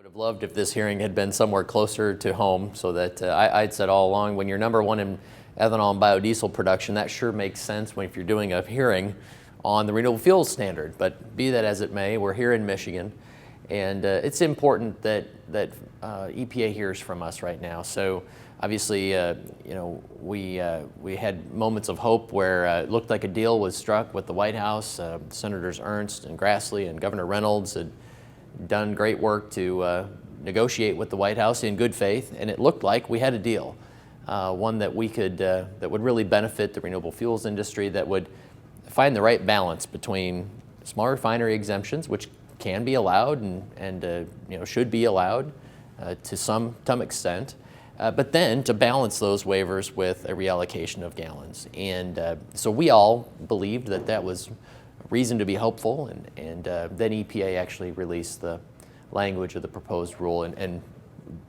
Would have loved if this hearing had been somewhere closer to home, so that I'd said all along, when you're number one in ethanol and biodiesel production, that sure makes sense if you're doing a hearing on the renewable fuels standard. But be that as it may, we're here in Michigan, and it's important that EPA hears from us right now. So obviously, we had moments of hope where it looked like a deal was struck with the White House. Senators Ernst and Grassley and Governor Reynolds had done great work to negotiate with the White House in good faith, and it looked like we had a deal, one that we could that would really benefit the renewable fuels industry, that would find the right balance between small refinery exemptions, which can be allowed and should be allowed to some extent, but then to balance those waivers with a reallocation of gallons. And so we all believed that that was reason to be hopeful, and then EPA actually released the language of the proposed rule and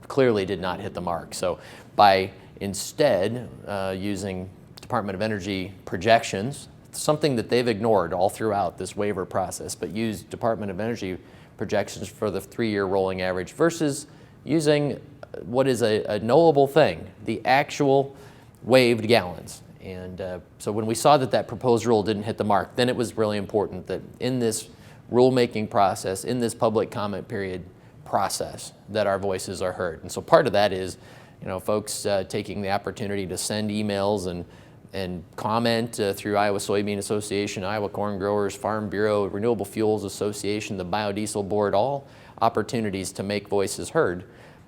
clearly did not hit the mark. So by instead using Department of Energy projections, something that they've ignored all throughout this waiver process, but used Department of Energy projections for the 3-year rolling average versus using what is a knowable thing, the actual waived gallons. And so when we saw that proposed rule didn't hit the mark, then it was really important that in this rulemaking process, in this public comment period process, that our voices are heard. And so part of that is, folks taking the opportunity to send emails and comment through Iowa Soybean Association, Iowa Corn Growers, Farm Bureau, Renewable Fuels Association, the Biodiesel Board, all opportunities to make voices heard.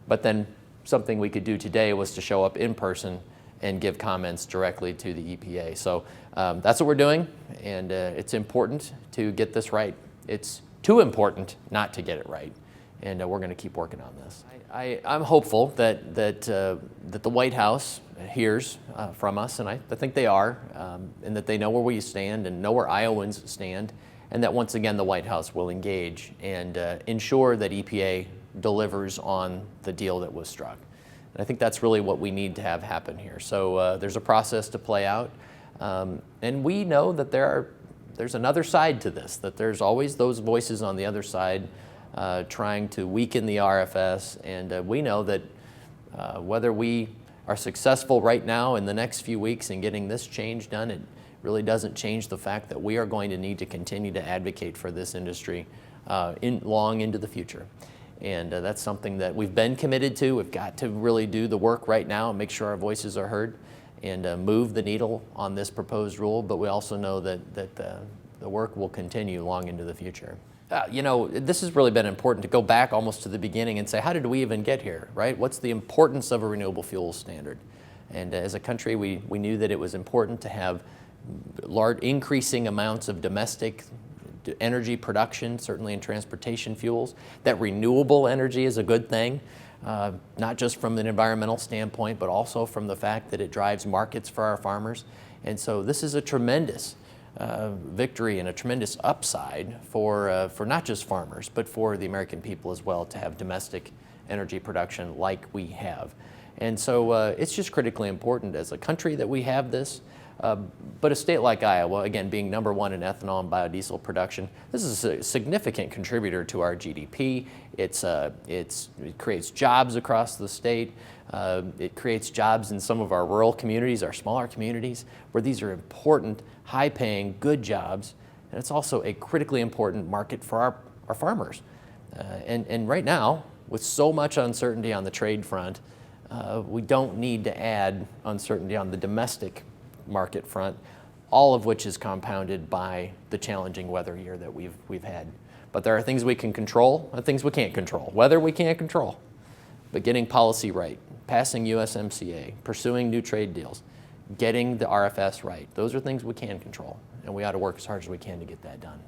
But then something we could do today was to show up in person and give comments directly to the EPA. So that's what we're doing, and it's important to get this right. It's too important not to get it right, and we're going to keep working on this. I'm hopeful that the White House hears from us, and I think they are, and that they know where we stand and know where Iowans stand, and that once again the White House will engage and ensure that EPA delivers on the deal that was struck. And I think that's really what we need to have happen here. So there's a process to play out, and we know that there's another side to this, that there's always those voices on the other side trying to weaken the RFS, and we know that whether we are successful right now in the next few weeks in getting this change done, it really doesn't change the fact that we are going to need to continue to advocate for this industry long into the future. And that's something that we've been committed to. We've got to really do the work right now and make sure our voices are heard and move the needle on this proposed rule, but we also know that the work will continue long into the future. This has really been important to go back almost to the beginning and say, how did we even get here, right? What's the importance of a renewable fuels standard? And as a country, we knew that it was important to have large increasing amounts of domestic energy production, certainly in transportation fuels, that renewable energy is a good thing, not just from an environmental standpoint, but also from the fact that it drives markets for our farmers. And so this is a tremendous victory and a tremendous upside for not just farmers, but for the American people as well, to have domestic energy production like we have. And so it's just critically important as a country that we have this. But a state like Iowa, again, being number one in ethanol and biodiesel production, this is a significant contributor to our GDP. It creates jobs across the state. It creates jobs in some of our rural communities, our smaller communities, where these are important, high-paying, good jobs. And it's also a critically important market for our farmers. And right now, with so much uncertainty on the trade front, we don't need to add uncertainty on the domestic market front, all of which is compounded by the challenging weather year that we've had. But there are things we can control and things we can't control. Weather we can't control, but getting policy right, passing USMCA, pursuing new trade deals, getting the RFS right, those are things we can control, and we ought to work as hard as we can to get that done.